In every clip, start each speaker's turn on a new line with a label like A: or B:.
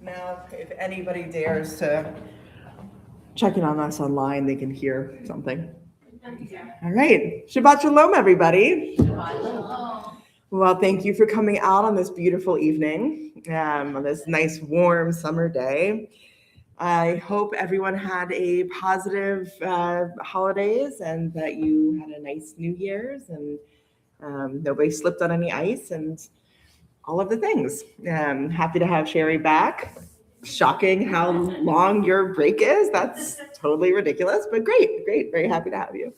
A: Now, if anybody dares to check in on us online, they can hear something. All right. Shabbat Shalom, everybody. Well, thank you for coming out on this beautiful evening, on this nice, warm summer day. I hope everyone had a positive holidays and that you had a nice New Year's and nobody slipped on any ice and all of the things. Happy to have Sherry back. Shocking how long your break is. That's totally ridiculous, but great. Very happy to have you.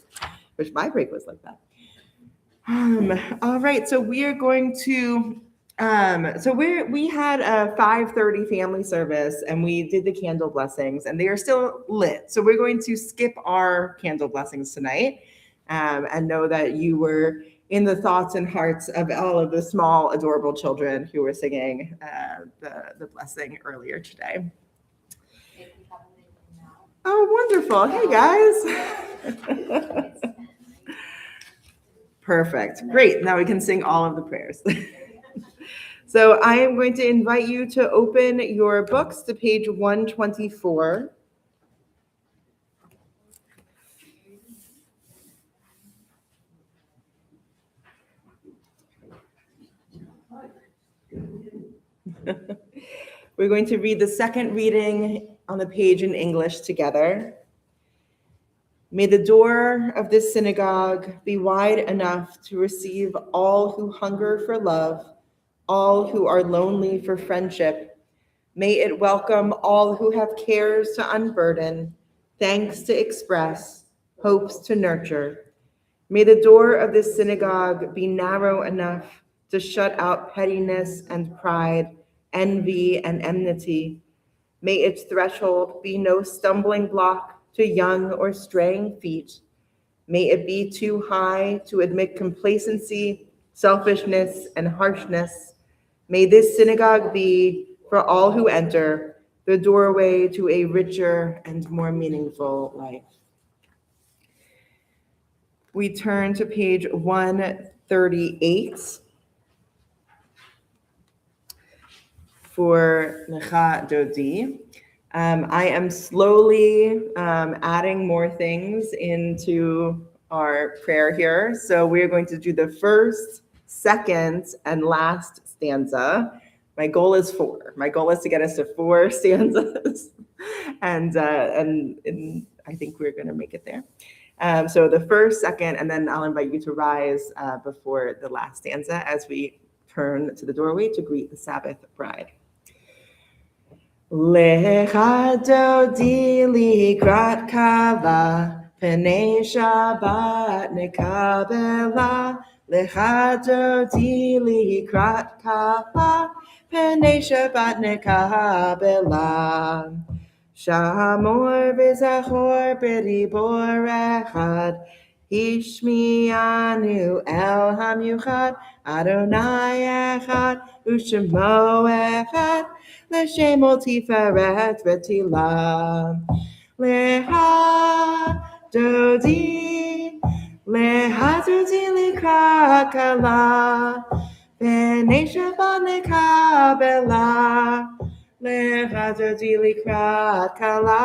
A: Wish my break was like that. All right, so we are going to. We had a 5:30 family service and we did the candle blessings and they are still lit. So we're going to skip our candle blessings tonight, and know that you were in the thoughts and hearts of all of the small, adorable children who were singing the blessing earlier today. Oh, wonderful. Hey, guys. Perfect. Great. Now we can sing all of the prayers. So I am going to invite you to open your books to page 124. We're going to read the second reading on the page in English together. May the door of this synagogue be wide enough to receive all who hunger for love, all who are lonely for friendship. May it welcome all who have cares to unburden, thanks to express, hopes to nurture. May the door of this synagogue be narrow enough to shut out pettiness and pride, envy and enmity. May its threshold be no stumbling block to young or straying feet. May it be too high to admit complacency, selfishness, and harshness. May this synagogue be, for all who enter, the doorway to a richer and more meaningful life. We turn to page 138 for Lecha Dodi. I am slowly adding more things into our prayer here. So we're going to do the first, second, and last stanza. My goal is 4. My goal is to get us to 4 stanzas, and I think we're going to make it there. So the first, second, and then I'll invite you to rise before the last stanza as we turn to the doorway to greet the Sabbath bride. Lecha dodi likrat kala, Pnei Shabbat nekabela. Lecha dodi likrat kala, Pnei Shabbat nekabela. Shamor v'zachor b'dibor echad, Hishmianu el hamyuchad, Adonai echad, U'shemo echad, L'shemo tiferet v'tila. Lecha dodi likra kala, Pnei Shabbat nekabela. Lecha dodi likra kala,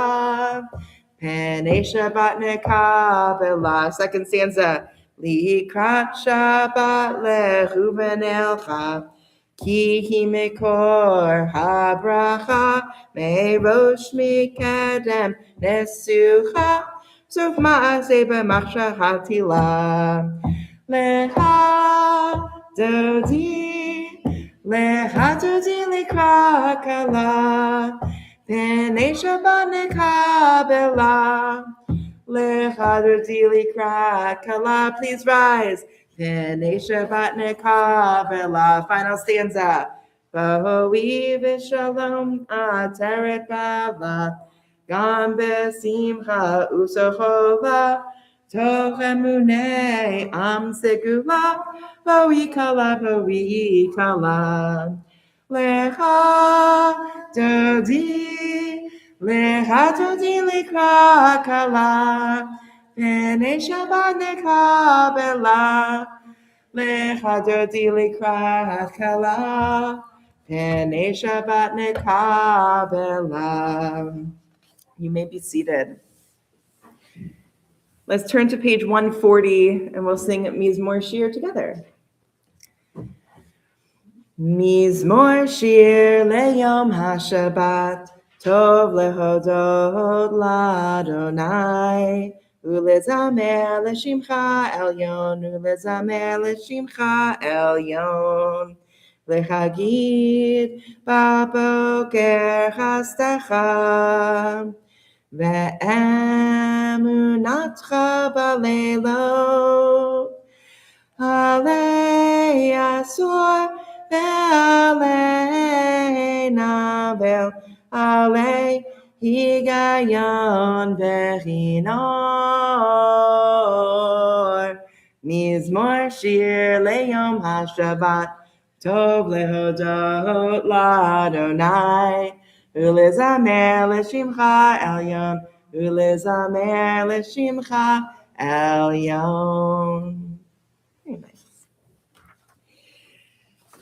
A: Pnei Shabbat nekabela. Second stanza. Likrat Shabbat lechuven elcha, Ki hi mekor habracha, merosh mikedem nesucha, sof ma'aseh b'machshah hatila. Lecha dodi likra kala, Pnei Shabbat nekabela. Lecha dodi likra kala. Please rise. Pnei Shabbat nekabela. Final stanza. Boi v'shalom ateret bava, Gam besimcha usochola, Toch emunei am segula, Boi kala. Lecha dodi likra kala, Pnei Shabbat nekabela. Lecha dodi likra kala, P'nei Shabbat nekabela. You may be seated. Let's turn to page 140 and we'll sing Mizmor Shir together. Mizmor Shir leyom haShabbat, tov lehodot l'Adonai, ulezamer l'shimcha elyon, ulezamer l'shimcha elyon, lechagid baboker chastecha, ve'emunatcha baleilot, alei asor ve'alei navel, alei higayon ve'chinor. Mizmor shir leyom haShabbat, tov lehodot l'Adonai, ulezamer l'shimcha elyon, ulezamer l'shimcha elyon. Very nice.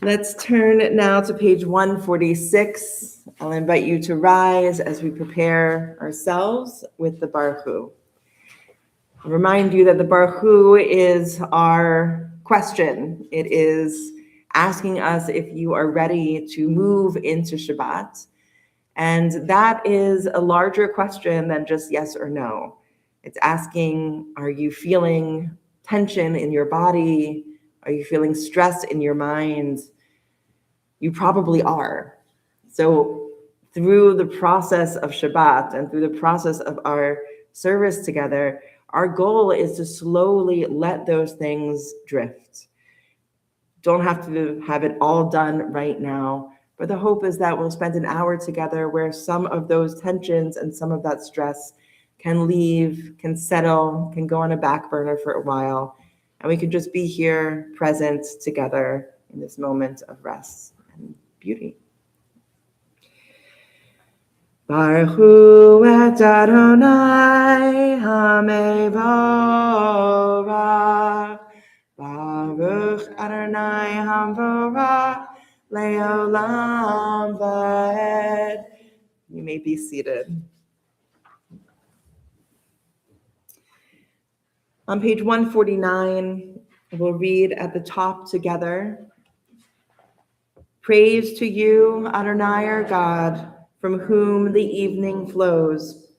A: Let's turn now to page 146. I'll invite you to rise as we prepare ourselves with the Baruch Hu. I'll remind you that the Baruch Hu is our question. It is asking us if you are ready to move into Shabbat. And that is a larger question than just yes or no. It's asking, are you feeling tension in your body? Are you feeling stress in your mind? You probably are. So through the process of Shabbat and through the process of our service together, our goal is to slowly let those things drift. Don't have to have it all done right now, but the hope is that we'll spend an hour together where some of those tensions and some of that stress can leave, can settle, can go on a back burner for a while, and we can just be here present together in this moment of rest and beauty. Baruch Hu et Adonai HaMevorach, Baruch Adonai HaMevorach Leolam Va'ed. You may be seated. On page 149, we'll read at the top together. Praise to you, Adonai our God, from whom the evening flows.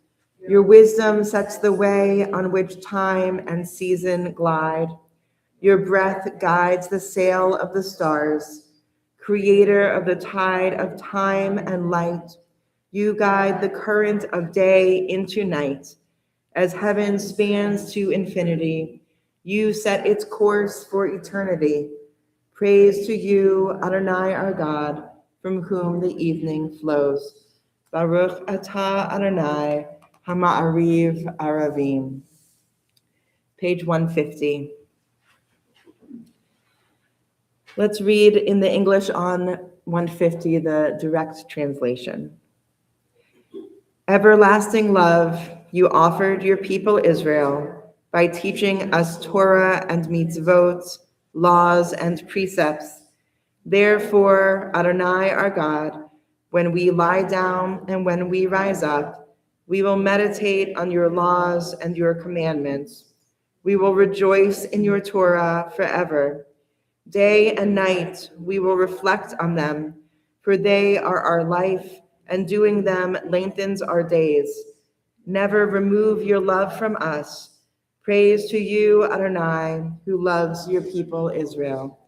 A: Your wisdom sets the way on which time and season glide. Your breath guides the sail of the stars. Creator of the tide of time and light, you guide the current of day into night. As heaven spans to infinity, you set its course for eternity. Praise to you, Adonai our God, from whom the evening flows. Baruch atah Adonai, Hama'ariv Aravim. Page 150. Let's read in the English on 150, the direct translation. Everlasting love, you offered your people Israel by teaching us Torah and mitzvot, laws and precepts. Therefore, Adonai our God, when we lie down and when we rise up, we will meditate on your laws and your commandments. We will rejoice in your Torah forever. Day and night we will reflect on them, for they are our life, and doing them lengthens our days. Never remove your love from us. Praise to you, Adonai, who loves your people Israel.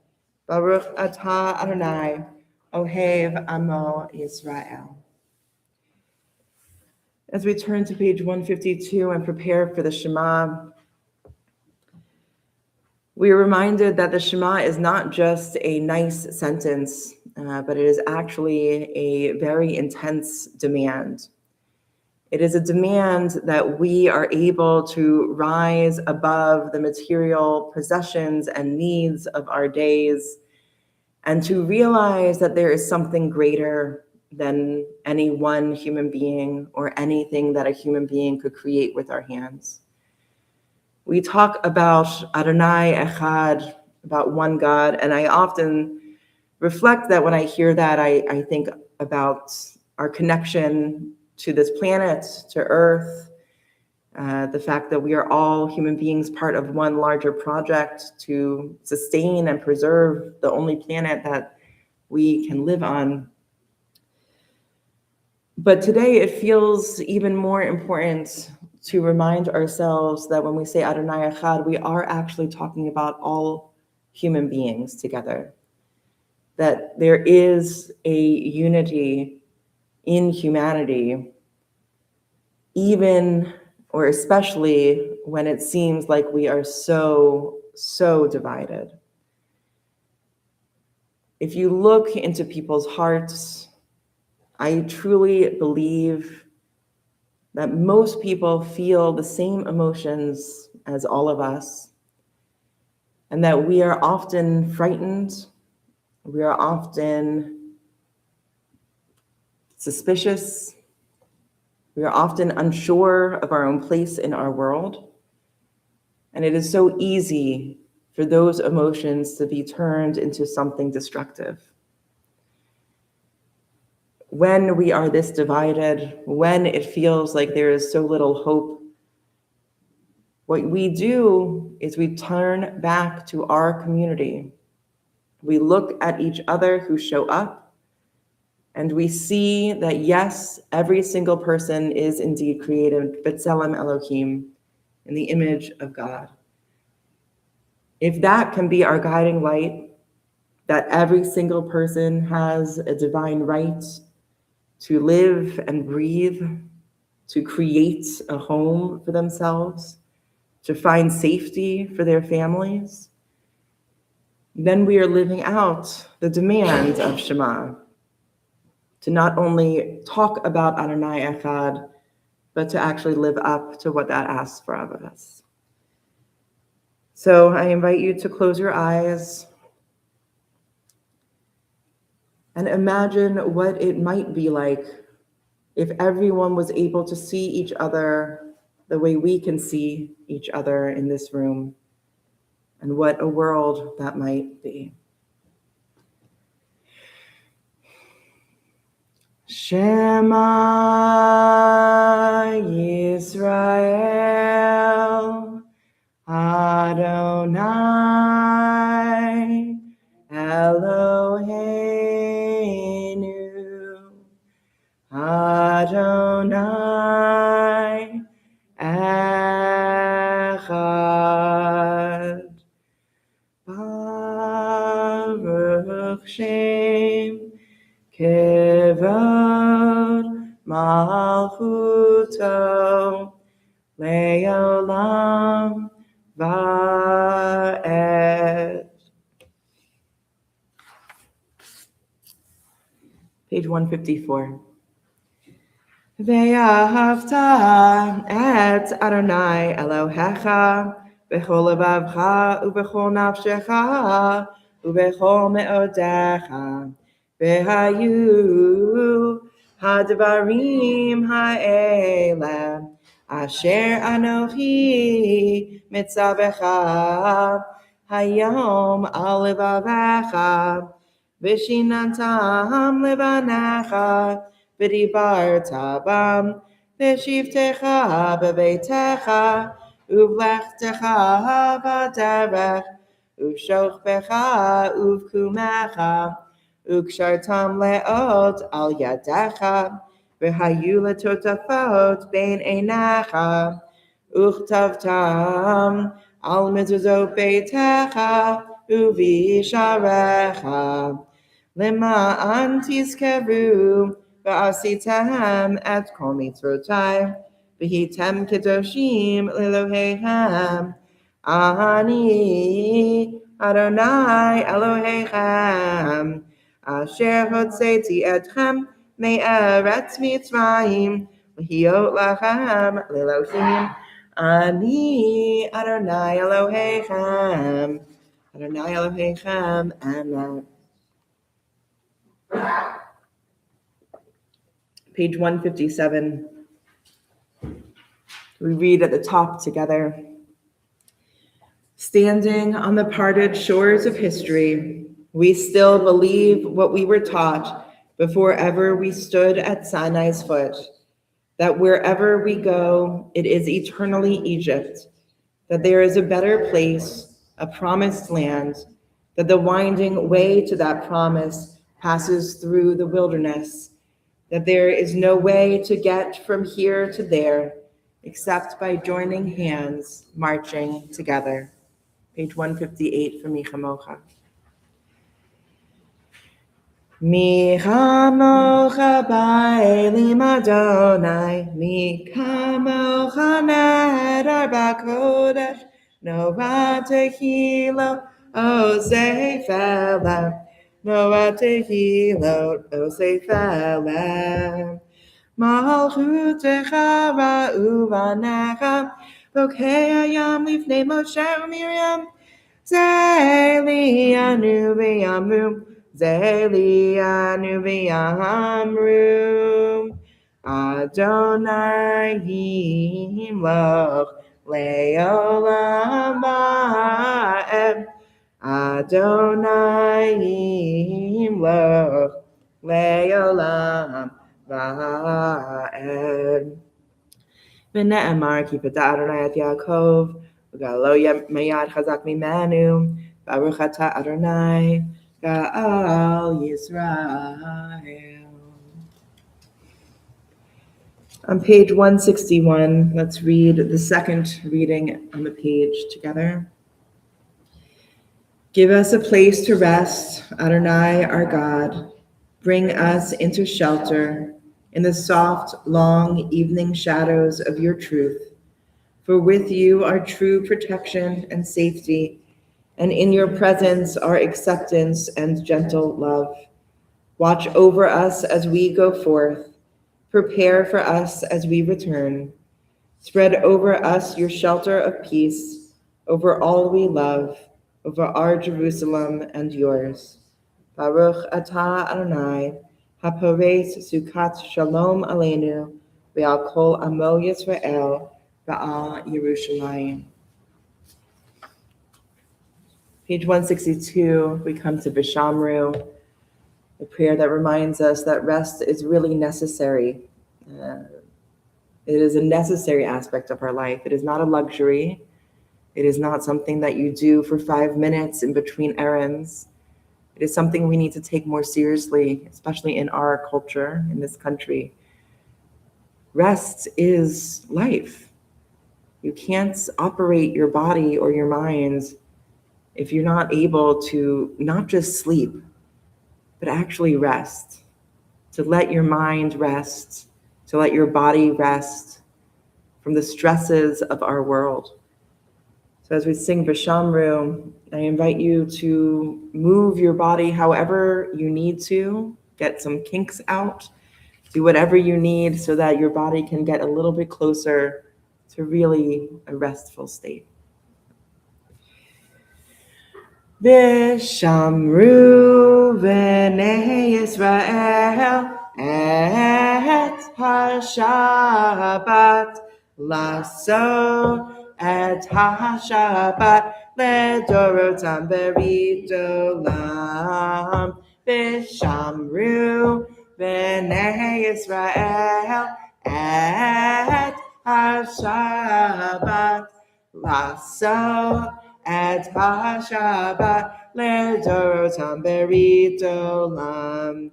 A: Baruch atah Adonai, Ohev Amo Yisrael. As we turn to page 152 and prepare for the Shema, we are reminded that the Shema is not just a nice sentence, but it is actually a very intense demand. It is a demand that we are able to rise above the material possessions and needs of our days and to realize that there is something greater than any one human being or anything that a human being could create with our hands. We talk about Adonai Echad, about one God, and I often reflect that when I hear that, I think about our connection to this planet, to Earth, the fact that we are all human beings, part of one larger project to sustain and preserve the only planet that we can live on. But today it feels even more important to remind ourselves that when we say Adonai Echad, we are actually talking about all human beings together. That there is a unity in humanity, even or especially when it seems like we are so divided. If you look into people's hearts, I truly believe that most people feel the same emotions as all of us, and that we are often frightened, we are often suspicious, we are often unsure of our own place in our world. And it is so easy for those emotions to be turned into something destructive. When we are this divided, when it feels like there is so little hope, what we do is we turn back to our community. We look at each other who show up, and we see that yes, every single person is indeed created B'Tselem Elohim, in the image of God. If that can be our guiding light, that every single person has a divine right to live and breathe, to create a home for themselves, to find safety for their families, then we are living out the demand of Shema, to not only talk about Adonai Echad, but to actually live up to what that asks for of us. So I invite you to close your eyes and imagine what it might be like if everyone was able to see each other the way we can see each other in this room, and what a world that might be. Shema Yisrael, Adonai Eloheinu, Adonai Echad. Baruch Shem Kevod Malchuto Leolam Va'ed. Page 154. Ve'ahavta et Adonai Elohecha b'chol levavcha u'b'chol nafshecha u'b'chol me'odecha v'hayu hadvarim ha'ele asher anochi mitzavecha hayom al levavecha v'shinantam levanecha v'dibarta bam v'shivtecha b'beitecha uvlechtecha b'derech uv'shochbecha uv'kumecha ukshartam leot al yadecha v'hayu letotafot bein einecha uchtavtam al mezuzot beitecha uvisharecha למען תזכרו ועשיתם את כל מצוותיי, והייתם קדושים לאלוהיכם. אני אדוני אלוהיכם, אשר הוצאתי אתכם מארץ מצרים, להיות לכם לאלוהים. אני אדוני אלוהיכם, אדוני אלוהיכם, אמן. Page 157. We read at the top together. Standing on the parted shores of history, We still believe what we were taught before ever we stood at Sinai's foot, that wherever we go, it is eternally Egypt, that there is a better place, a promised land, that the winding way to that promise passes through the wilderness, that there is no way to get from here to there except by joining hands, marching together. Page 158 from Mi Chamocha. Mi chamocha ba'elim Adonai, mi chamocha neder b'kodesh, Noah tehilot osei felem, Noah tehilot osei felem. Malchutecha ra'uvanecha, bokei hayam lifnei Moshe u'Miriam, Zelianu v'yamru, Zelianu v'yamru, Adonai yimloch le'olam va'ed, Adonai yimloch le'olam va'ed. V'ne'emar ki pata Adonai et Yaakov, Galo mayad chazak mimenu, Baruch ata Adonai, Ga'al Yisrael. On page 161, let's read the second reading on the page together. Give us a place to rest, Adonai our God. Bring us into shelter in the soft, long evening shadows of your truth. For with you are true protection and safety, and in your presence are acceptance and gentle love. Watch over us as we go forth. Prepare for us as we return. Spread over us your shelter of peace, over all we love, over our Jerusalem and yours. Baruch atah Adonai, hapores sukat shalom aleinu, ve'al kol amo Yisrael, Ba'al Yerushalayim. Page 162, we come to Vishamru, a prayer that reminds us that rest is really necessary. It is a necessary aspect of our life. It is not a luxury. It is not something that you do for 5 minutes in between errands. It is something we need to take more seriously, especially in our culture, in this country. Rest is life. You can't operate your body or your mind if you're not able to not just sleep, but actually rest, to let your mind rest, to let your body rest from the stresses of our world. So as we sing Vishamru, I invite you to move your body however you need to, get some kinks out, do whatever you need so that your body can get a little bit closer to really a restful state. Vishamru v'nei Yisrael et ha-Shabbat laso et ha-Shabbat ledorotam berit olam. Vishamru v'nei Yisrael et ha-Shabbat laso et ha-Shabbat ledorotam berit olam.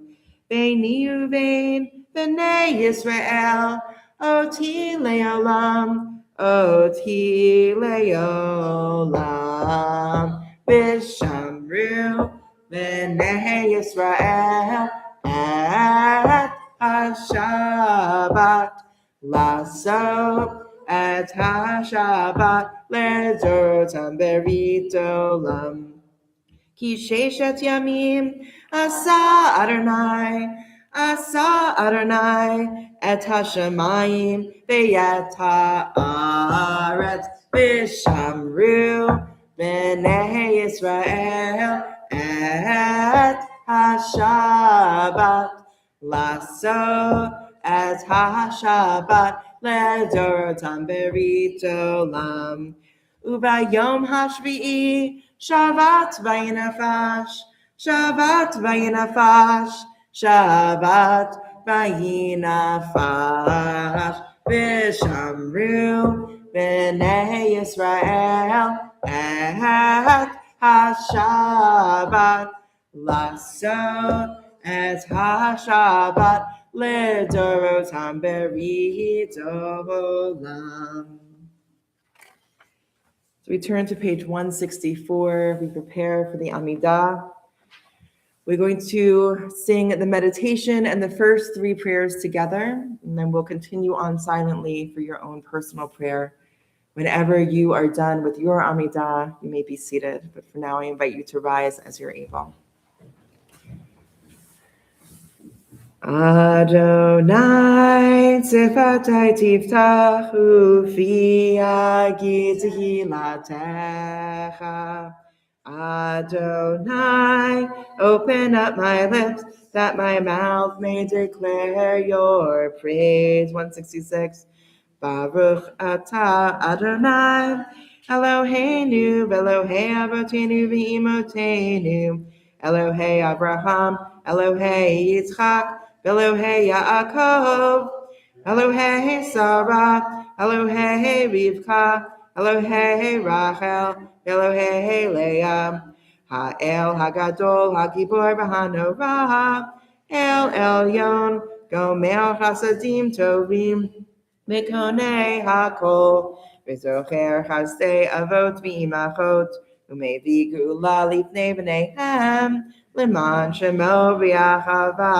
A: Beini uvein b'nei Yisrael oti le'olam, oti le'olam. Vishamru b'nei Yisrael et ha-Shabbat laso et ha-Shabbat ledorotam berit olam. Ki sheshet yamim asa Adonai et hashamayim ve'et ha'aretz. Vishamru b'nei Yisrael et ha-Shabbat laso et ha-Shabbat ledorotam berit olam. Ubayom hashvi'i shavat vayinafash, Shabbat vayinafash, Shabbat vayinafash, Vishamru b'nei Yisrael et ha-Shabbat, Lasot et ha-Shabbat, Lidorotam berit olam. So we turn to page 164. We prepare for the Amidah. We're going to sing the meditation and the first three prayers together, and then we'll continue on silently for your own personal prayer. Whenever you are done with your Amidah, you may be seated, but for now I invite you to rise as you're able. Adonai tzifatai tiftach ufi agid tehillatech. Adonai, open up my lips that my mouth may declare your praise. 166. Baruch atah Adonai, Eloheinu, Elohei Avotenu v'imotenu, Elohei Abraham, Elohei Yitzchak, Elohei Yaakov, Elohei Sarah, Elohei Rivka, Elohei Rachel, Elohei Leah, Ha'el Hagadol, Hagibor v'Hanorah, El Elyon, Gomer Chasadim Tovim, Mekonei Hakol, V'zocher Chasdei Avot v'imachot, Umevi Gula Lifnei B'neihem, L'man Shemo v'Yachava,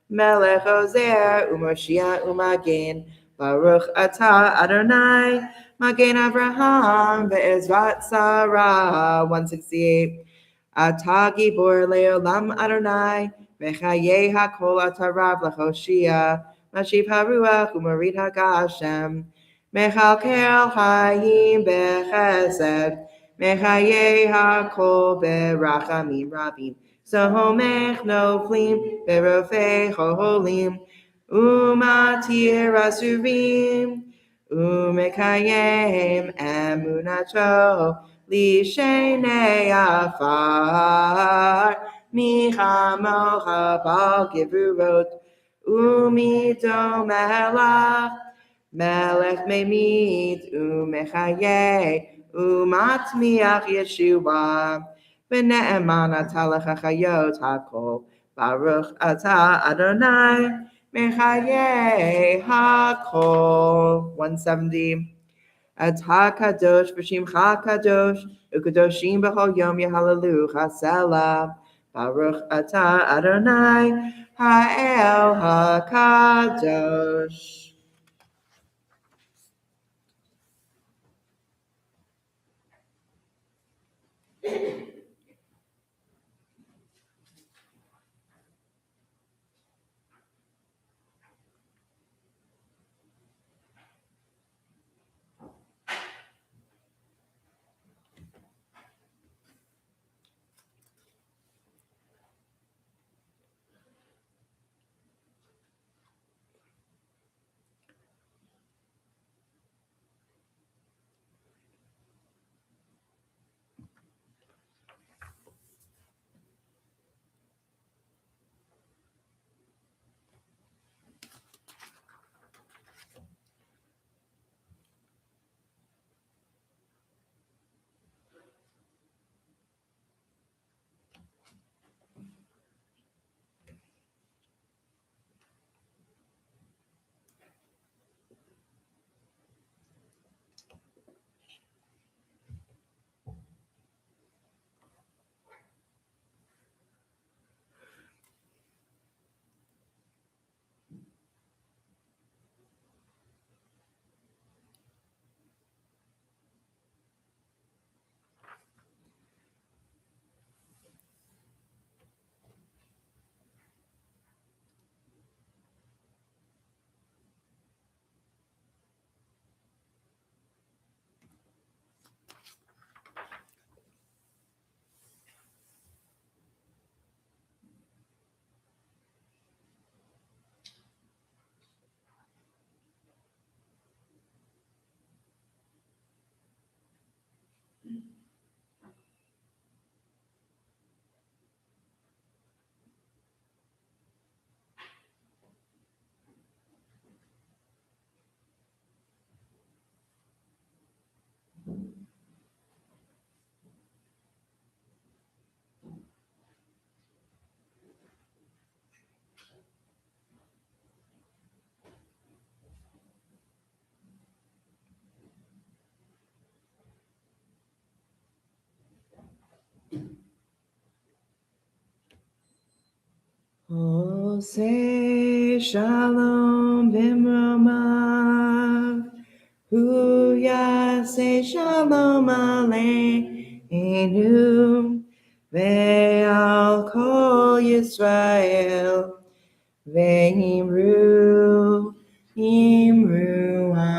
A: Melech Ozer U'Moshiach U'Magen, Baruch Atah Adonai, Magen Avraham Ve'ezrat Sarah. 168. Atah Gibor Leolam Adonai, Mechaye HaKol Atarav L'Choshia, Mashiv Haruach U'Marit HaGashem, Mechalkel Hayim Bechesed, Mechaye HaKol Berachamim Rabim, Sohomech Noflim Berofei Choholim, Umatir Asurim, Umekayem Emunato, Lishenei Afar, Michamocha Bal Givurot, Umito Melech, Melech Memit, Umechaye, Umatmiach Yeshua, B'ne'eman Atalech HaChayot HaKol, Baruch Atah Adonai, Mechaye HaKol. 170. Atah Kadosh B'Shimcha Kadosh, Ukadoshim B'chol Yom Yehalalu Chasela, Baruch Atah Adonai, Ha'el HaKadosh. Oseh shalom bimromav, hu yaseh shalom aleinu, ve'al kol Yisrael, ve'imru, amen.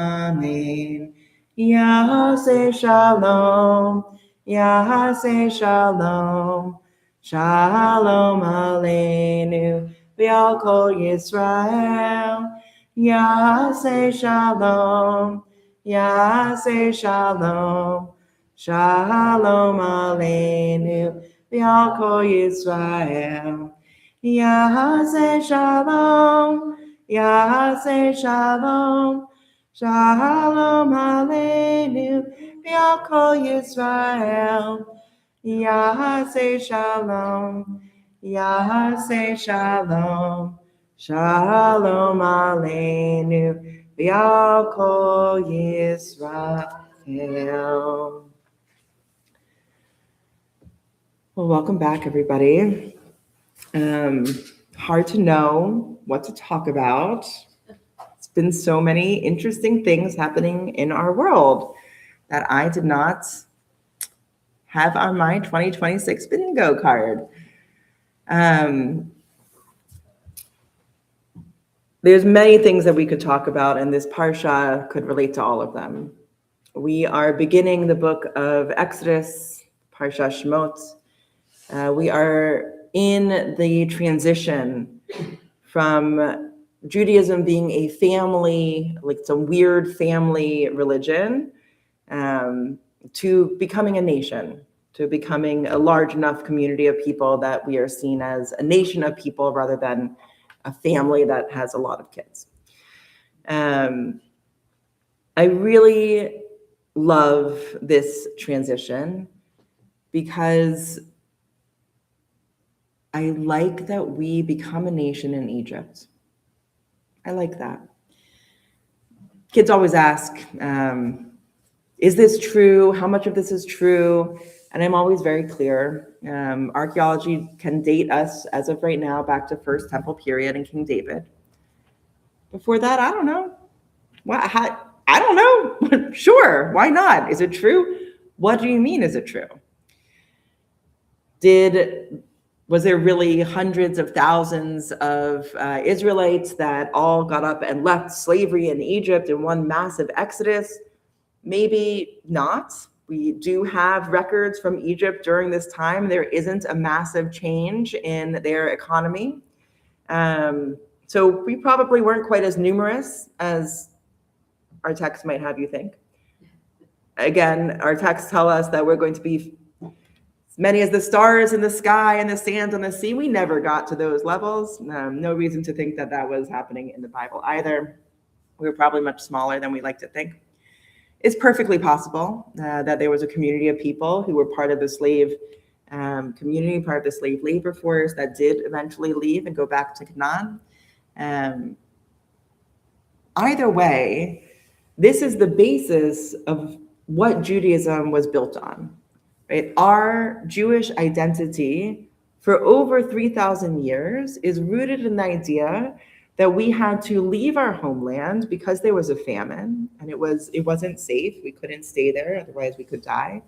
A: Yaseh shalom, Yaseh shalom, shalom aleinu, ve'al kol Yisrael. Yaseh shalom, Yaseh shalom, shalom aleinu, ve'al kol Yisrael. Yaseh shalom, Yaseh shalom, shalom aleinu, ve'al kol Yisrael. Yaseh shalom, Yaseh shalom, shalom aleinu, ve'al kol Yisrael. Well, welcome back, everybody. Hard to know what to talk about. It's been so many interesting things happening in our world that I did not have on my 2026 bingo card. There's many things that we could talk about, and this parsha could relate to all of them. We are beginning the book of Exodus, Parsha Shemot. We are in the transition from Judaism being a family, like some weird family religion, to becoming a nation, to becoming a large enough community of people that we are seen as a nation of people rather than a family that has a lot of kids. I really love this transition because I like that we become a nation in Egypt. I like that. Kids always ask, is this true? How much of this is true? And I'm always very clear. Archaeology can date us, as of right now, back to First Temple period and King David. Before that, I don't know. I don't know. Sure, why not? Is it true? What do you mean, is it true? Was there really hundreds of thousands of Israelites that all got up and left slavery in Egypt in one massive exodus? Maybe not. We do have records from Egypt during this time. There isn't a massive change in their economy. So we probably weren't quite as numerous as our texts might have you think. Again, our texts tell us that we're going to be as many as the stars in the sky and the sand on the sea. We never got to those levels. No reason to think that that was happening in the Bible either. We were probably much smaller than we like to think. It's perfectly possible that there was a community of people who were part of the slave community, part of the slave labor force that did eventually leave and go back to Canaan. Either way, this is the basis of what Judaism was built on. Right? Our Jewish identity for over 3,000 years is rooted in the idea that we had to leave our homeland because there was a famine and it wasn't safe. We couldn't stay there, otherwise we could die.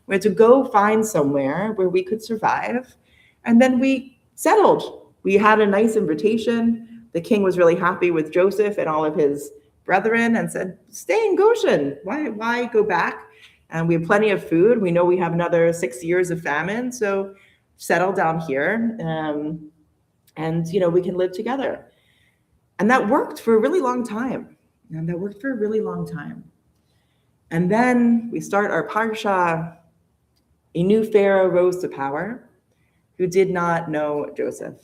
A: We had to go find somewhere where we could survive. And then we settled. We had a nice invitation. The king was really happy with Joseph and all of his brethren and said, stay in Goshen. Why go back? And we have plenty of food. We know we have another 6 years of famine. So settle down here and we can live together. And that worked for a really long time. And then we start our parsha. A new Pharaoh rose to power who did not know Joseph.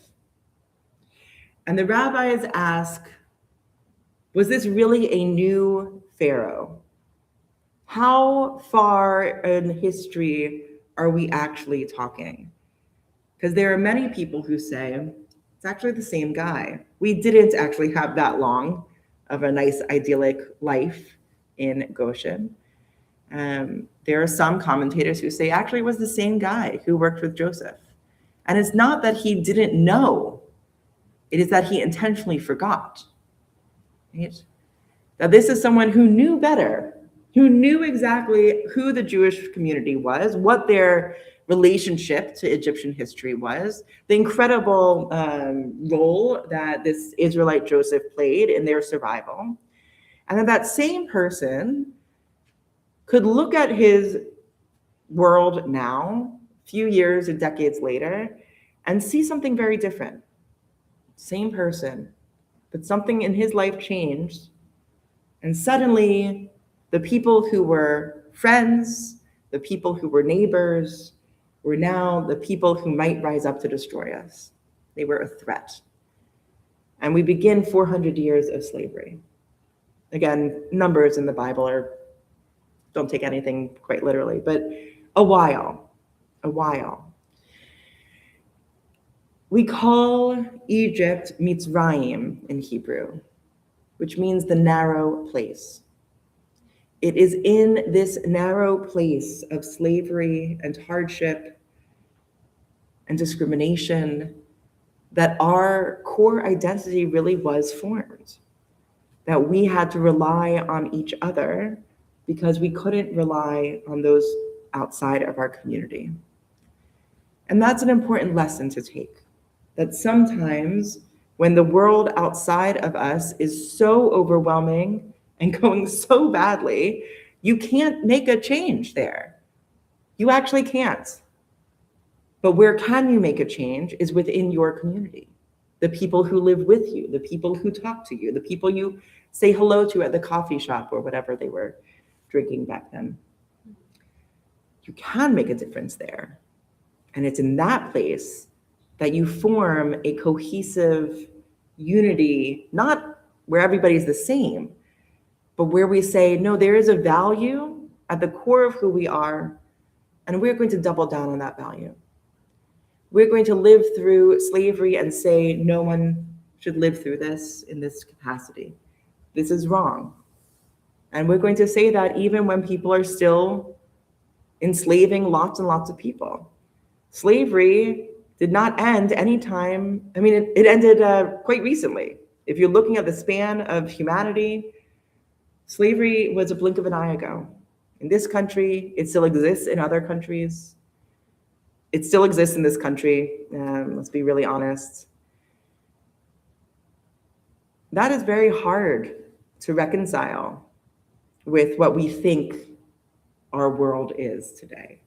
A: And the rabbis ask, was this really a new Pharaoh? How far in history are we actually talking? Because there are many people who say, it's actually the same guy. We didn't actually have that long of a nice idyllic life in Goshen. There are some commentators who say actually it was the same guy who worked with Joseph. And it's not that he didn't know. It is that he intentionally forgot. Right? That this is someone who knew better, who knew exactly who the Jewish community was, what their relationship to Egyptian history was, the incredible role that this Israelite Joseph played in their survival. And that same person could look at his world now, a few years or decades later, and see something very different. Same person, but something in his life changed. And suddenly, the people who were friends, the people who were neighbors, were now the people who might rise up to destroy us. They were a threat. And we begin 400 years of slavery. Again, numbers in the Bible don't take anything quite literally, but a while. We call Egypt Mitzrayim in Hebrew, which means the narrow place. It is in this narrow place of slavery and hardship and discrimination that our core identity really was formed, that we had to rely on each other because we couldn't rely on those outside of our community. And that's an important lesson to take, that sometimes when the world outside of us is so overwhelming and going so badly, you can't make a change there. You actually can't. But where can you make a change is within your community. The people who live with you, the people who talk to you, the people you say hello to at the coffee shop or whatever they were drinking back then. You can make a difference there. And it's in that place that you form a cohesive unity, not where everybody's the same, but where we say, no, there is a value at the core of who we are, and we're going to double down on that value. We're going to live through slavery and say, no one should live through this in this capacity. This is wrong. And we're going to say that even when people are still enslaving lots and lots of people. Slavery did not end anytime. I mean, it ended quite recently. If you're looking at the span of humanity, slavery was a blink of an eye ago. In this country, it still exists in other countries. It still exists in this country, let's be really honest. That is very hard to reconcile with what we think our world is today.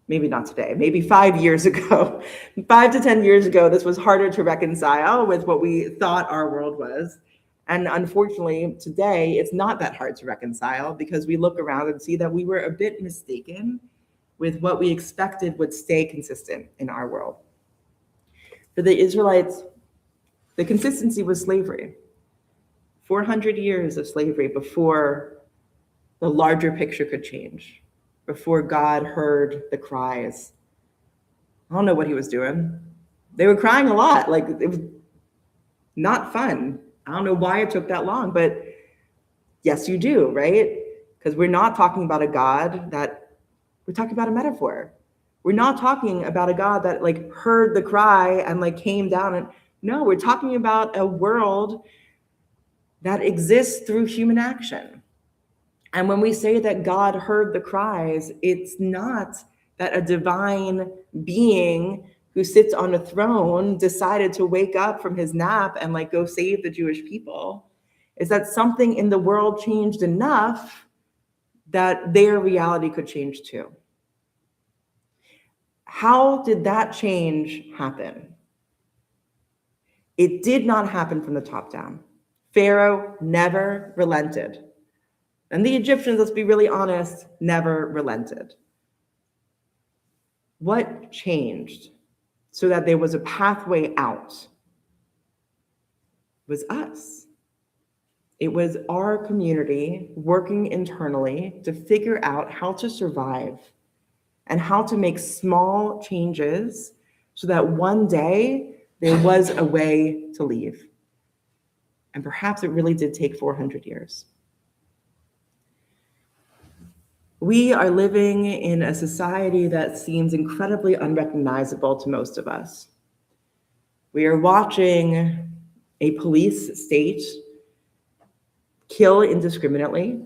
A: Maybe not today, maybe 5 years ago, 5 to 10 years ago, this was harder to reconcile with what we thought our world was. And unfortunately, today, it's not that hard to reconcile because we look around and see that we were a bit mistaken with what we expected would stay consistent in our world. For the Israelites, the consistency was slavery. 400 years of slavery before the larger picture could change, before God heard the cries. I don't know what he was doing. They were crying a lot. Like, it was not fun. I don't know why it took that long, but yes, you do, right? Because we're not talking about a God we're talking about a metaphor. We're not talking about a God that heard the cry and came down. And no, we're talking about a world that exists through human action. And when we say that God heard the cries, it's not that a divine being who sits on a throne decided to wake up from his nap and go save the Jewish people. It's that something in the world changed enough that their reality could change too. How did that change happen? It did not happen from the top down. Pharaoh never relented. And the Egyptians, let's be really honest, never relented. What changed so that there was a pathway out? It was us. It was our community working internally to figure out how to survive and how to make small changes so that one day there was a way to leave. And perhaps it really did take 400 years. We are living in a society that seems incredibly unrecognizable to most of us. We are watching a police state kill indiscriminately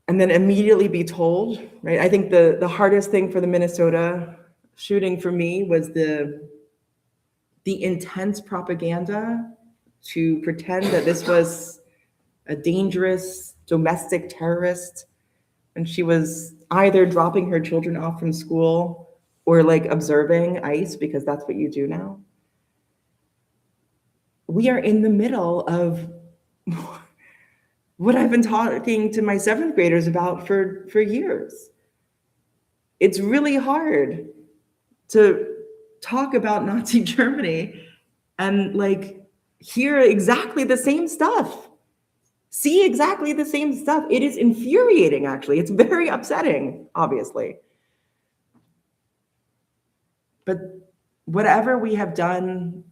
A: and then immediately be told, right? I think the hardest thing for the Minnesota shooting for me was the intense propaganda to pretend that this was a dangerous domestic terrorist, and she was either dropping her children off from school or like observing ICE, because that's what you do now. We are in the middle of what I've been talking to my 7th graders about for years. It's really hard to talk about Nazi Germany and like hear exactly the same stuff, see exactly the same stuff. It is infuriating, actually. It's very upsetting, obviously. But whatever we have done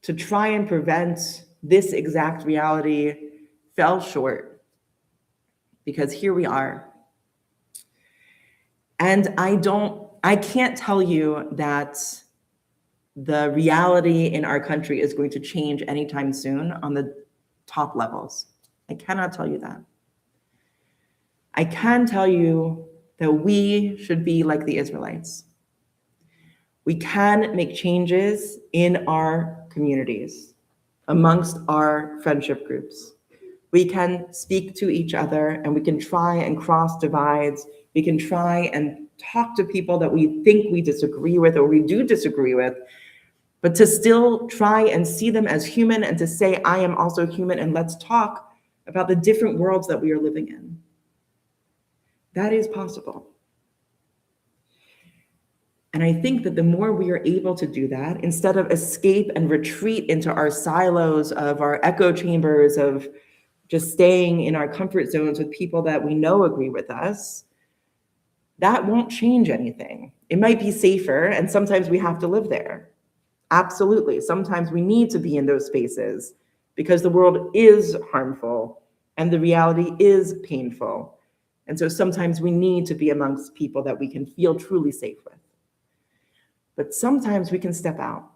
A: to try and prevent this exact reality fell short, because here we are. And I can't tell you that the reality in our country is going to change anytime soon on the top levels. I cannot tell you that. I can tell you that we should be like the Israelites. We can make changes in our communities, amongst our friendship groups. We can speak to each other, and we can try and cross divides. We can try and talk to people that we think we disagree with or we do disagree with, but to still try and see them as human and to say, I am also human, and let's talk about the different worlds that we are living in. That is possible. And I think that the more we are able to do that, instead of escape and retreat into our silos of our echo chambers of just staying in our comfort zones with people that we know agree with us, that won't change anything. It might be safer, and sometimes we have to live there. Absolutely. Sometimes we need to be in those spaces because the world is harmful and the reality is painful. And so sometimes we need to be amongst people that we can feel truly safe with. But sometimes we can step out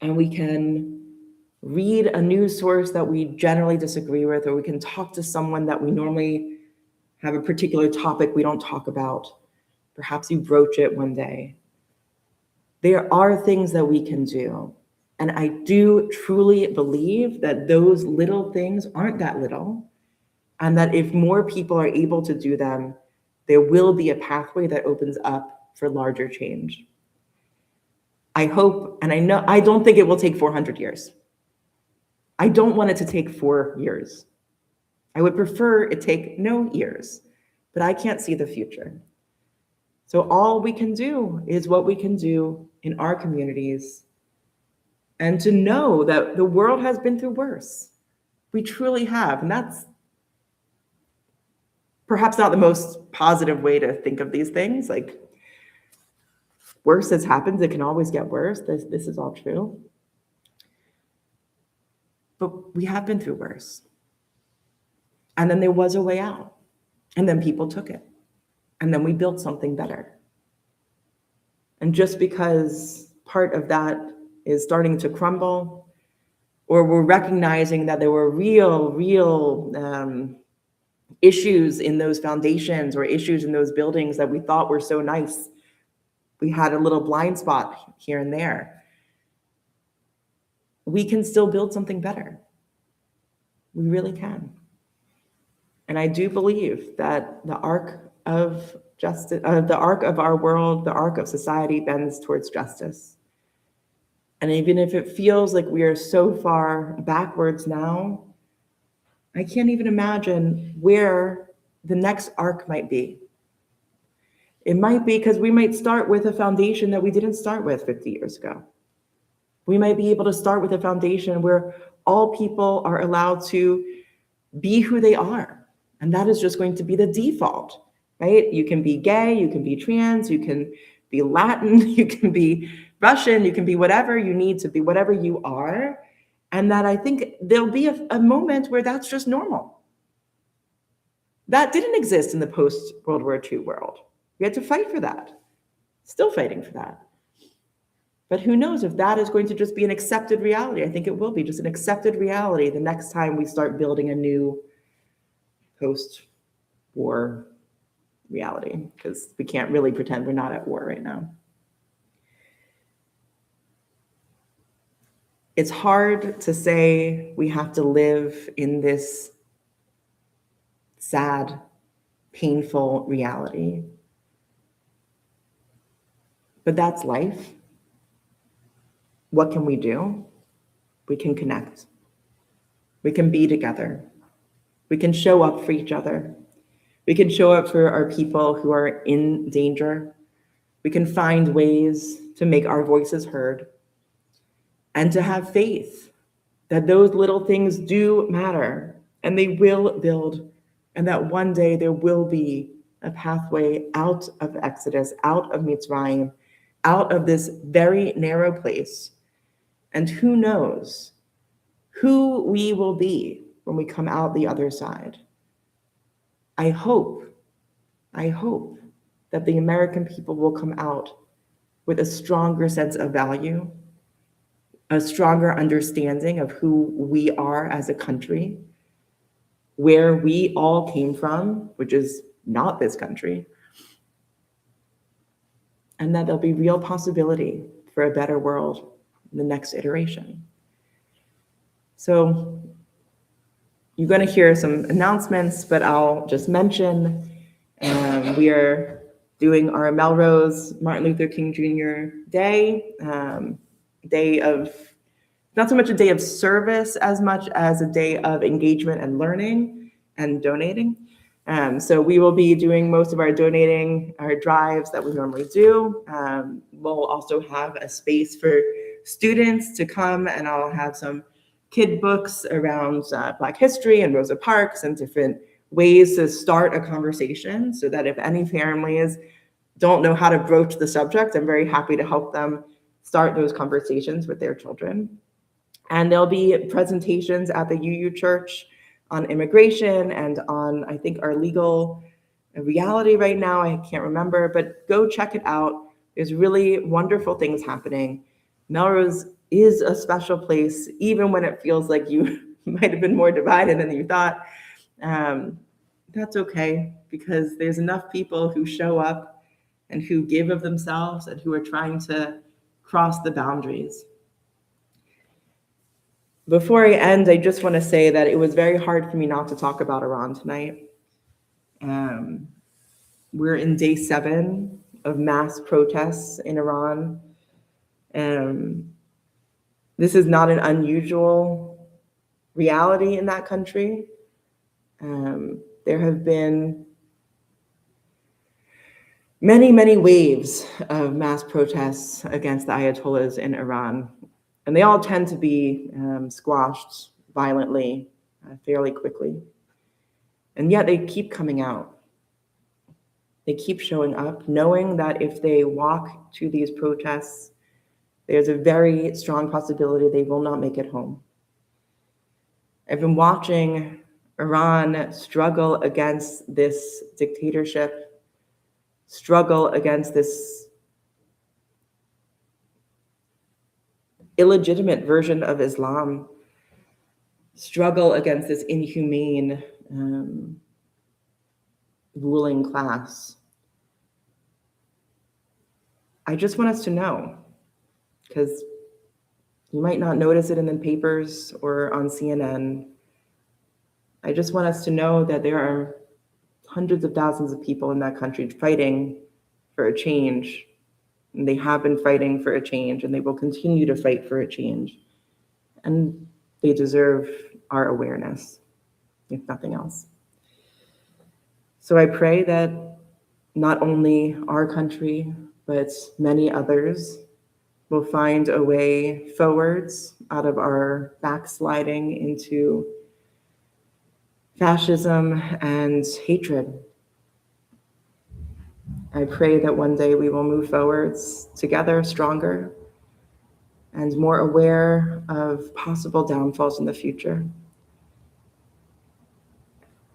A: and we can read a news source that we generally disagree with, or we can talk to someone that we normally have a particular topic we don't talk about. Perhaps you broach it one day. There are things that we can do. And I do truly believe that those little things aren't that little, and that if more people are able to do them, there will be a pathway that opens up for larger change. I hope, and I know, I don't think it will take 400 years. I don't want it to take 4 years. I would prefer it take no years, but I can't see the future. So all we can do is what we can do in our communities, and to know that the world has been through worse. We truly have, and that's perhaps not the most positive way to think of these things. Like, worse has happened, it can always get worse. This is all true. But we have been through worse. And then there was a way out. And then people took it. And then we built something better. And just because part of that is starting to crumble, or we're recognizing that there were real issues in those foundations or issues in those buildings that we thought were so nice, we had a little blind spot here and there, we can still build something better. We really can. And I do believe that the arc of justice, the arc of our world, the arc of society bends towards justice. And even if it feels like we are so far backwards now, I can't even imagine where the next arc might be. It might be because we might start with a foundation that we didn't start with 50 years ago. We might be able to start with a foundation where all people are allowed to be who they are. And that is just going to be the default, right? You can be gay, you can be trans, you can be Latin, you can be Russian, you can be whatever you need to be, whatever you are. And that I think there'll be a moment where that's just normal. That didn't exist in the post-World War II world. We had to fight for that. Still fighting for that. But who knows if that is going to just be an accepted reality? I think it will be just an accepted reality the next time we start building a new post-war reality, because we can't really pretend we're not at war right now. It's hard to say we have to live in this sad, painful reality. But that's life. What can we do? We can connect. We can be together. We can show up for each other. We can show up for our people who are in danger. We can find ways to make our voices heard and to have faith that those little things do matter and they will build, and that one day there will be a pathway out of Exodus, out of Mitzrayim, out of this very narrow place. And who knows who we will be when we come out the other side. I hope that the American people will come out with a stronger sense of value, a stronger understanding of who we are as a country, where we all came from, which is not this country, and that there'll be real possibility for a better world in the next iteration. So you're going to hear some announcements, but I'll just mention we are doing our Melrose Martin Luther King Jr. Day, day of, not so much a day of service as much as a day of engagement and learning and donating. So we will be doing most of our donating, our drives that we normally do. We'll also have a space for students to come, and I'll have some kid books around Black history and Rosa Parks and different ways to start a conversation, so that if any families don't know how to broach the subject, I'm very happy to help them start those conversations with their children. And there'll be presentations at the UU Church on immigration and on, I think, our legal reality right now. I can't remember, but go check it out. There's really wonderful things happening. Melrose is a special place, even when it feels like you might have been more divided than you thought. That's okay, because there's enough people who show up and who give of themselves and who are trying to cross the boundaries. Before I end, I just want to say that it was very hard for me not to talk about Iran tonight. We're in day 7 of mass protests in Iran. This is not an unusual reality in that country. There have been many, many waves of mass protests against the Ayatollahs in Iran, and they all tend to be squashed violently, fairly quickly. And yet they keep coming out. They keep showing up, knowing that if they walk to these protests, there's a very strong possibility they will not make it home. I've been watching Iran struggle against this dictatorship, struggle against this illegitimate version of Islam, struggle against this inhumane ruling class. I just want us to know, because you might not notice it in the papers or on CNN. I just want us to know that there are hundreds of thousands of people in that country fighting for a change. And they have been fighting for a change, and they will continue to fight for a change. And they deserve our awareness, if nothing else. So I pray that not only our country, but many others will find a way forwards out of our backsliding into fascism and hatred. I pray that one day we will move forwards together, stronger and more aware of possible downfalls in the future.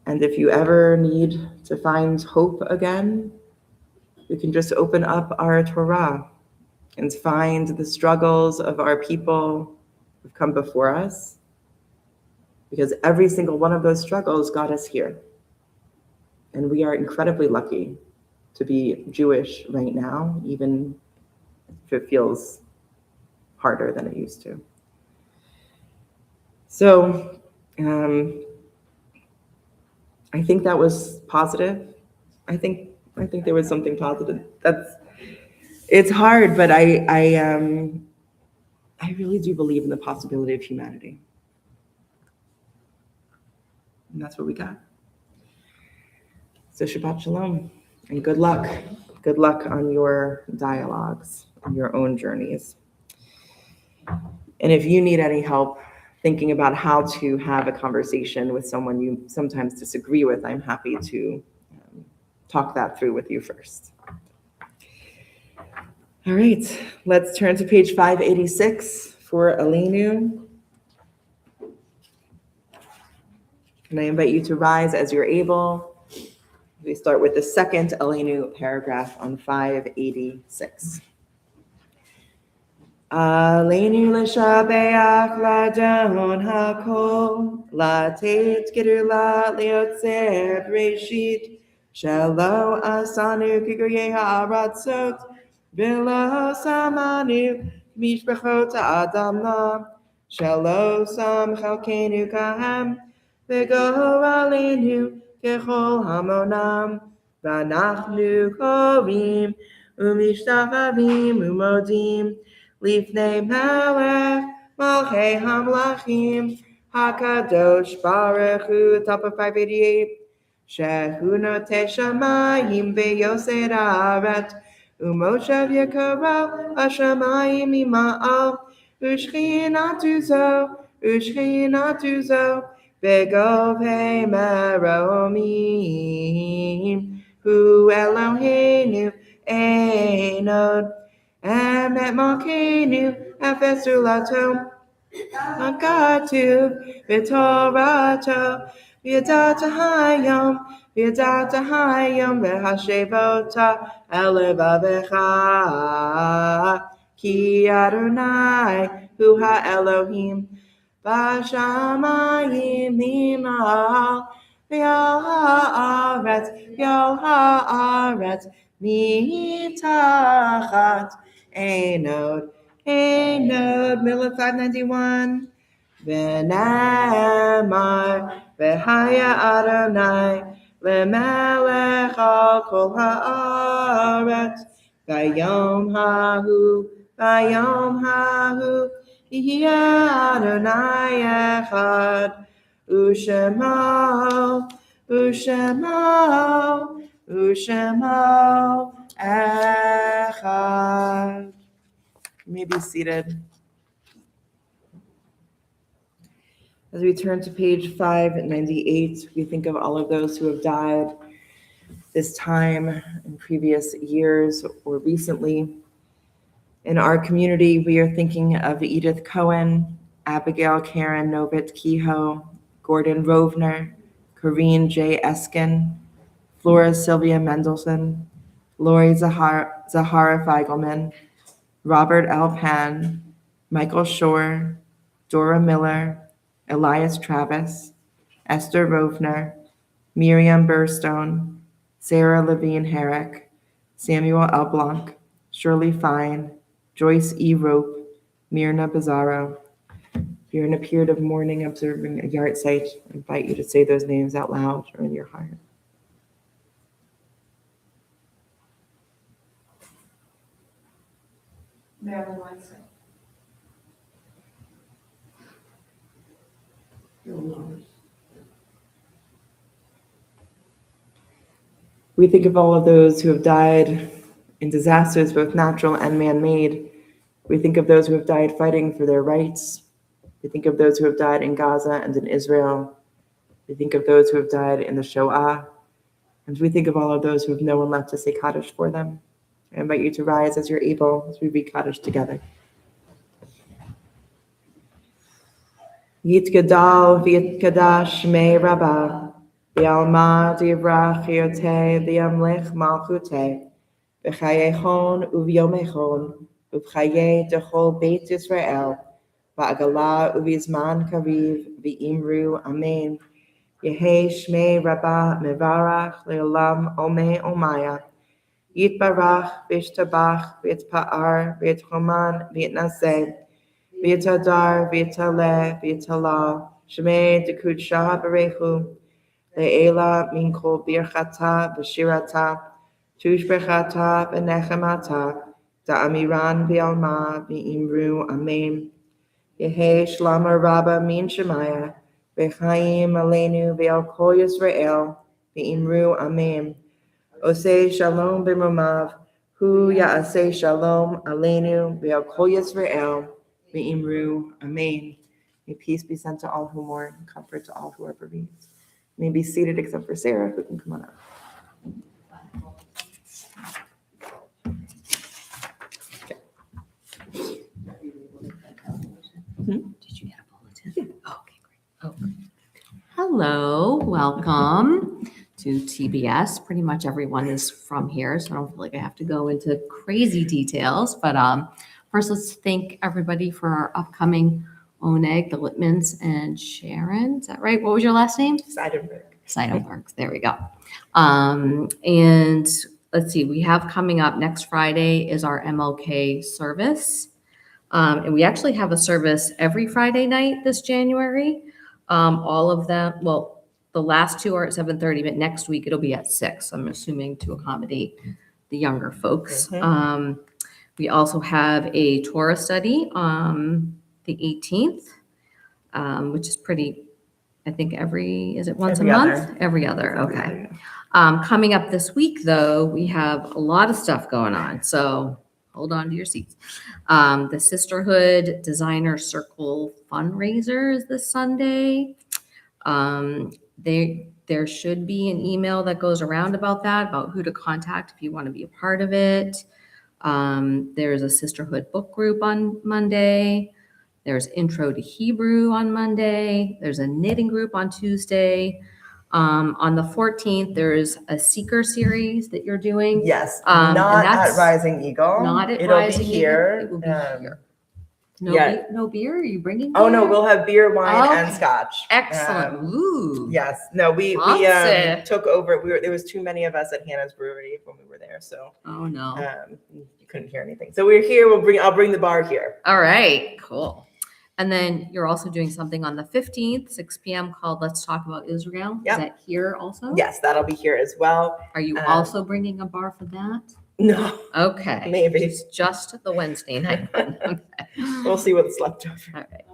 A: And if you ever need to find hope again, you can just open up our Torah and find the struggles of our people who've come before us, because every single one of those struggles got us here. And we are incredibly lucky to be Jewish right now, even if it feels harder than it used to. So I think that was positive. I think there was something positive. It's hard, but I really do believe in the possibility of humanity. And that's what we got. So Shabbat Shalom, and good luck. Good luck on your dialogues, on your own journeys. And if you need any help thinking about how to have a conversation with someone you sometimes disagree with, I'm happy to talk that through with you first. All right, let's turn to page 586 for Aleinu. And I invite you to rise as you're able. We start with the second Aleinu paragraph on 586. Aleinu l'shabeach ladon hakol, latet gedula liotzer breshit, shelo asanu kigoye ha'aratzot, v'lo samanu mishpachot ha'adam, shelo sam chalkenu kahem, v'go aleinu kechol hamonam, v'anachnu korim umishtachavim umodim, Lifnei Melech Malchei Hamlachim Hakadosh Baruch Hu, top of 588. Shehu Notei Shamayim V'Yoser Haaretz Umoshev Yekaro Hashamayim Ima'al Ushchinatu Zo Begovei Meromim Hu Eloheinu Einod Emet Malkeinu Efes Ulato Agatu V'Torato V'Yadata Hayom V'Hashevota Elevavecha Ki Adonai Hu HaElohim V'Shamayim Nimal V'Yal Haaretz Mitachat Einod, Milah 591. V'nemar, v'haya Adonai, lemelech al kol haaretz. V'yom hahu, yihya Adonai echad. U'shemo echad. You may be seated. As we turn to page 598, we think of all of those who have died this time in previous years or recently. In our community, we are thinking of Edith Cohen, Abigail Karen Novit Kehoe, Gordon Rovner, Corrine J. Eskin, Flora Sylvia Mendelson, Lori Zahara Feigelman, Robert L. Pan, Michael Shore, Dora Miller, Elias Travis, Esther Rovner, Miriam Burstone, Sarah Levine Herrick, Samuel L. Blanc, Shirley Fine, Joyce E. Rope, Myrna Bizarro. If you're in a period of mourning observing a yard site, I invite you to say those names out loud or in your heart.
B: Marilyn Weinstein.
A: We think of all of those who have died in disasters, both natural and man-made. We think of those who have died fighting for their rights. We think of those who have died in Gaza and in Israel. We think of those who have died in the Shoah. And we think of all of those who have no one left to say Kaddish for them. I invite you to rise as you're able as we read Kaddish together. Yitgadal v'yitkadash me rabbah, v'yalma divrach yoteh v'yamlech malchuteh, v'chayechon uv'yomechon, Uvchaye dechol Beit Yisrael, Va'agala uvizman kariv, V'imru Amen. Yehi Shmei Rabbah Mevarach Le'olam Omei Omaya. Yitbarach V'ishtabach V'itpa'ar V'itchoman V'itnaseh V'itadar V'itale V'itala Shmei Dekudsha Berechu Le'ela Min Kol Birchata V'shirata Tushbechata V'nechemata Da'amiran V'alma V'imru Amen. Yehi Shlama Rabba Min Shemaya V'chaim Aleinu V'al Kol Yisrael V'imru Amen. Osei Shalom B'Romav Hu Ya'aseh Shalom Aleinu V'al Kol Yisrael V'imru Amen. May peace be sent to all who mourn, and comfort to all who are bereaved. May be seated except for Sarah, who can come on up.
B: Did you get a bulletin? Yeah. Oh, okay, great. Oh, hello, welcome to TBS. Pretty much everyone is from here, so I don't feel like I have to go into crazy details. But first, let's thank everybody for our upcoming Oneg, the Littmans, and Sharon. Is that right? What was your last name? Seidenberg. There we go. And let's see, we have coming up next Friday is our MLK service. And we actually have a service every Friday night this January. All of them, well, the last two are at 7:30, but next week it'll be at 6. I'm assuming to accommodate the younger folks. We also have a Torah study on the 18th, which is pretty, I think is it once a month? Every other, okay. Coming up this week, though, we have a lot of stuff going on. So hold on to your seats. The Sisterhood Designer Circle fundraiser is this Sunday. There should be an email that goes around about that, about who to contact if you want to be a part of it. There's a Sisterhood book group on Monday. There's Intro to Hebrew on Monday. There's a knitting group on Tuesday. On the 14th, there's a seeker series that you're doing.
A: Yes, not at Rising Eagle.
B: Not at Rising Eagle. It will be here. No beer? Are you bringing beer?
A: Oh, no, we'll have beer, wine, and scotch.
B: Excellent. Ooh.
A: Yes. No, we took over. There was too many of us at Hannah's Brewery when we were there, so.
B: Oh, no.
A: You couldn't hear anything. So we're here. I'll bring the bar here.
B: All right, cool. And then you're also doing something on the 15th, 6 p.m. called Let's Talk About Israel. Yep. Is that here also?
A: Yes, that'll be here as well.
B: Are you also bringing a bar for that?
A: No.
B: Okay.
A: Maybe.
B: It's just the Wednesday night one. Okay.
A: We'll see what's left over.
B: All right.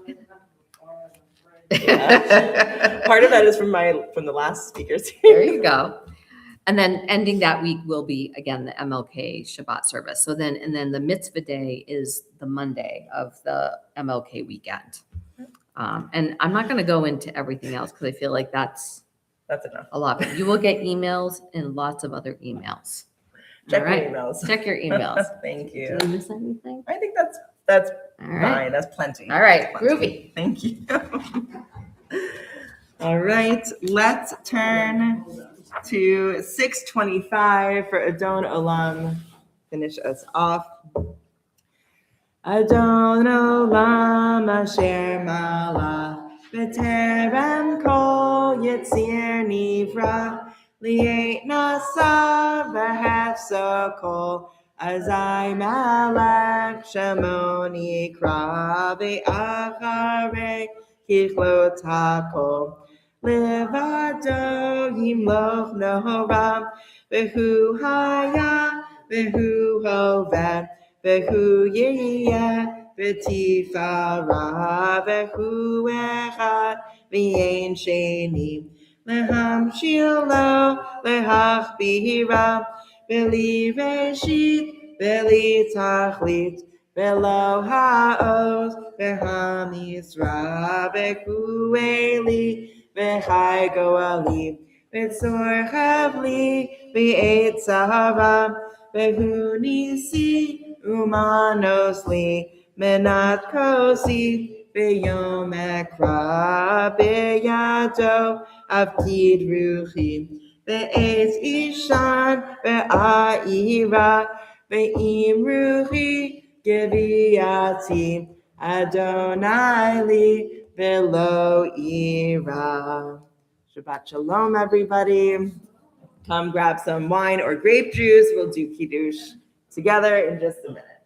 A: Yeah. Part of that is from the last speakers.
B: There you go. And then ending that week will be, again, the MLK Shabbat service. So then the mitzvah day is the Monday of the MLK weekend. And I'm not going to go into everything else because I feel like that's
A: enough.
B: A lot. But you will get emails and lots of other emails.
A: Check your emails.
B: Check your emails.
A: Thank you.
B: Did I miss anything?
A: I think that's
B: all right.
A: Fine. That's plenty.
B: All right. Groovy.
A: Thank you. All right. Let's turn to 625 for Adon Olam. Finish us off. Adon Olam Asher Malach B'terem Kol Yitzir Nivra Li'et Nasa V'Hefsa Kol Azai Malach Shemoni Kra V'Acharei Kichlot HaKol Levado Yimloch Noram V'Hu Haya V'Hu Hovet V'Hu Yiyah V'Tifara V'Hu Echad V'Yein Sheni Lehamshil Lo Lehachbira V'Li Reshit V'Li Tachlit V'Lo Ha'oz V'Hamisra V'Hu Eli V'Chai Goali V'Tzor Chavli V'Eit Sahara V'Hu Nisi Umanos Li Menat Kosi V'Yom Ekra B'Yado Avkid Ruchi V'Eit Ishan V'A'ira V'Im Ruchi Giviati, Adonai li velo ira. Shabbat shalom, everybody. Come grab some wine or grape juice. We'll do kiddush together in just a minute.